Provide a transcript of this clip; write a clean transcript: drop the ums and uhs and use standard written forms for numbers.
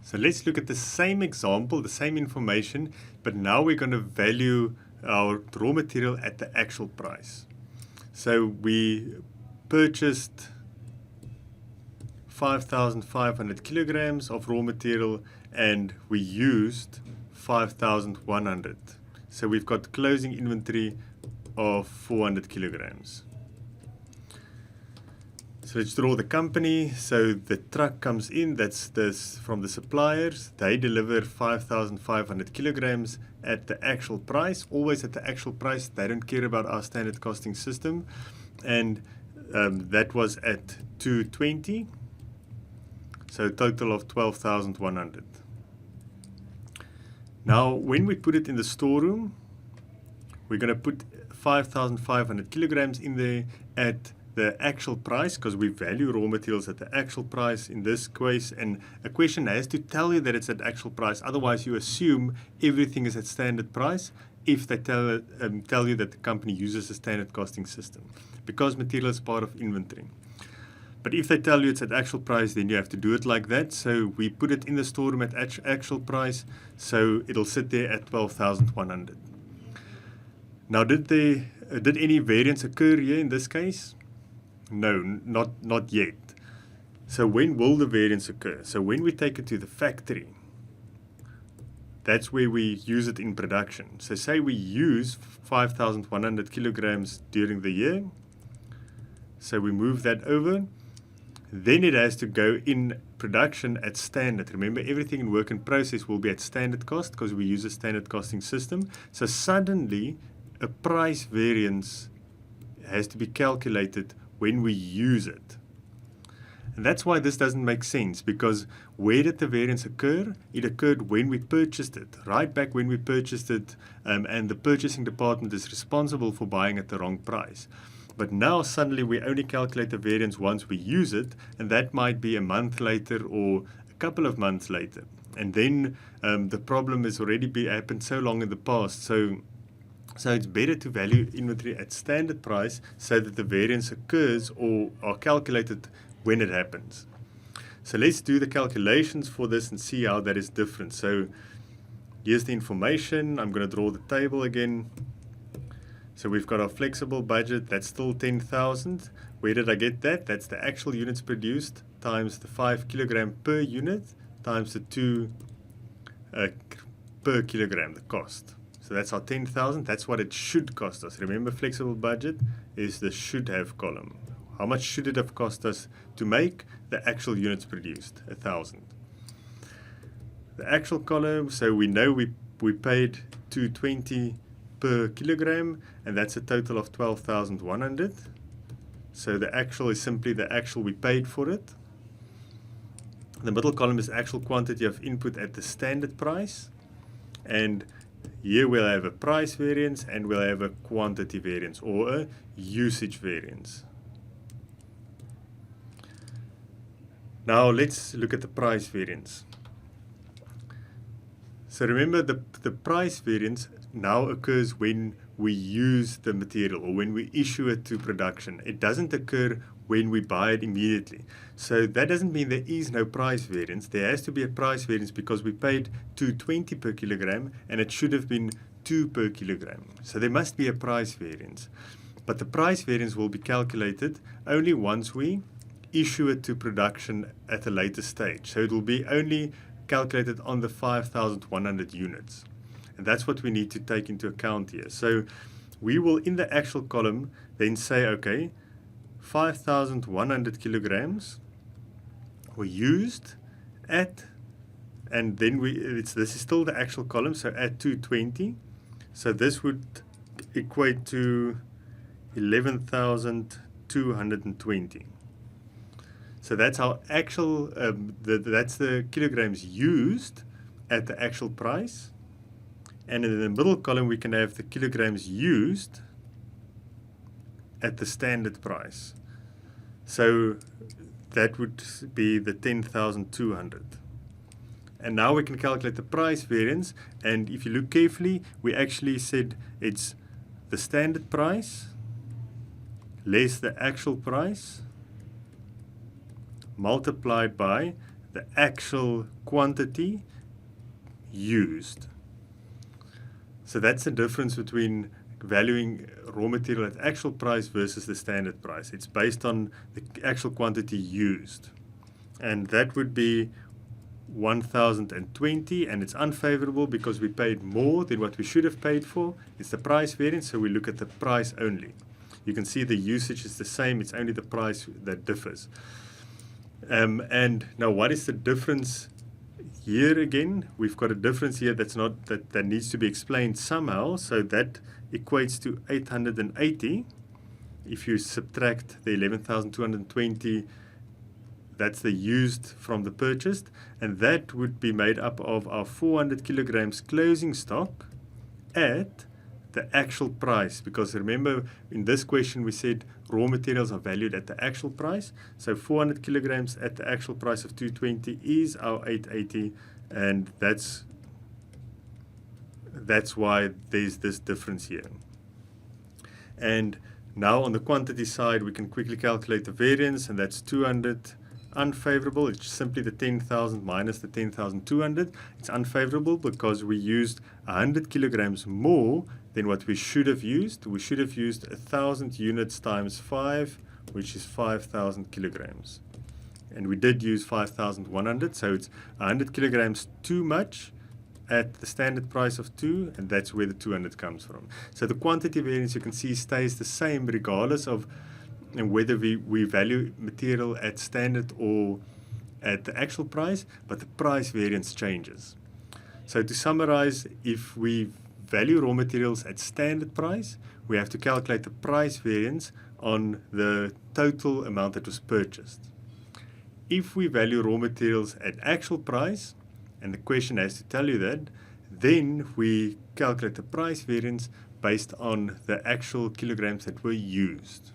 So let's look at the same example, the same information, but now we're going to value our raw material at the actual price. So we purchased 5,500 kilograms of raw material and we used 5,100. So we've got closing inventory of 400 kilograms. So let's draw the company. So the truck comes in, that's this from the suppliers. They deliver 5,500 kilograms at the actual price, always at the actual price. They don't care about our standard costing system. And that was at 220. So a total of 12,100. Now, when we put it in the storeroom, we're going to put 5,500 kilograms in there at the actual price, because we value raw materials at the actual price in this case, and a question has to tell you that it's at actual price. Otherwise, you assume everything is at standard price if they tell you that the company uses a standard costing system, because material is part of inventory. But if they tell you it's at actual price, then you have to do it like that. So we put it in the storeroom at actual price, so it'll sit there at 12,100. Now, did any variance occur here in this case? No, not yet. So when will the variance occur? So when we take it to the factory, that's where we use it in production. So say we use 5,100 kilograms during the year. So we move that over. Then it has to go in production at standard. Remember, everything in work in process will be at standard cost because we use a standard costing system. So suddenly, a price variance has to be calculated when we use it. And that's why this doesn't make sense, because where did the variance occur? It occurred when we purchased it, right back when we purchased it, and the purchasing department is responsible for buying at the wrong price. But now suddenly we only calculate the variance once we use it, and that might be a month later or a couple of months later. And then the problem has already happened so long in the past. So it's better to value inventory at standard price so that the variance occurs or are calculated when it happens. So let's do the calculations for this and see how that is different. So here's the information. I'm going to draw the table again. So we've got our flexible budget, that's still 10,000. Where did I get that? That's the actual units produced times the 5 kilogram per unit times the 2 per kilogram, the cost. So that's our 10,000. That's what it should cost us. Remember, flexible budget is the should have column. How much should it have cost us to make the actual units produced? 1,000. The actual column, so we know we paid 220 per kilogram, and that's a total of 12,100. So the actual is simply the actual we paid for it. The middle column is actual quantity of input at the standard price, and here we'll have a price variance and we'll have a quantity variance or a usage variance. Now let's look at the price variance. So remember, the price variance now occurs when we use the material or when we issue it to production. It doesn't occur when we buy it immediately. So that doesn't mean there is no price variance. There has to be a price variance because we paid 220 per kilogram and it should have been 2 per kilogram. So there must be a price variance. But the price variance will be calculated only once we issue it to production at a later stage. So it will be only calculated on the 5,100 units. And that's what we need to take into account here. So we will, in the actual column, then say, okay, 5,100 kilograms were used at, and then this is still the actual column, so at 220. So this would equate to 11,220. So that's our actual, that's the kilograms used at the actual price. And in the middle column, we can have the kilograms used at the standard price. So that would be the 10,200. And now we can calculate the price variance. And if you look carefully, we actually said it's the standard price less the actual price multiplied by the actual quantity used. So that's the difference between valuing raw material at actual price versus the standard price. It's based on the actual quantity used. And that would be 1,020, and it's unfavorable because we paid more than what we should have paid for. It's the price variance, so we look at the price only. You can see the usage is the same, it's only the price that differs. And now what is the difference here again? We've got a difference here that needs to be explained somehow, so that equates to 880. If you subtract the 11,220, that's the used from the purchased, and that would be made up of our 400 kilograms closing stock at the actual price, because remember in this question we said raw materials are valued at the actual price, so 400 kilograms at the actual price of 220 is our 880, and that's why there's this difference here. And now on the quantity side we can quickly calculate the variance, and that's 200 unfavorable. It's simply the 10,000 minus the 10,200. It's unfavorable because we used 100 kilograms more than what we should have used. We should have used 1,000 units times 5, which is 5,000 kilograms. And we did use 5,100, so it's 100 kilograms too much at the standard price of 2, and that's where the 200 comes from. So the quantity variance, you can see, stays the same regardless of whether we value material at standard or at the actual price, but the price variance changes. So to summarize, if we value raw materials at standard price, we have to calculate the price variance on the total amount that was purchased. If we value raw materials at actual price, and the question has to tell you that, then we calculate the price variance based on the actual kilograms that were used.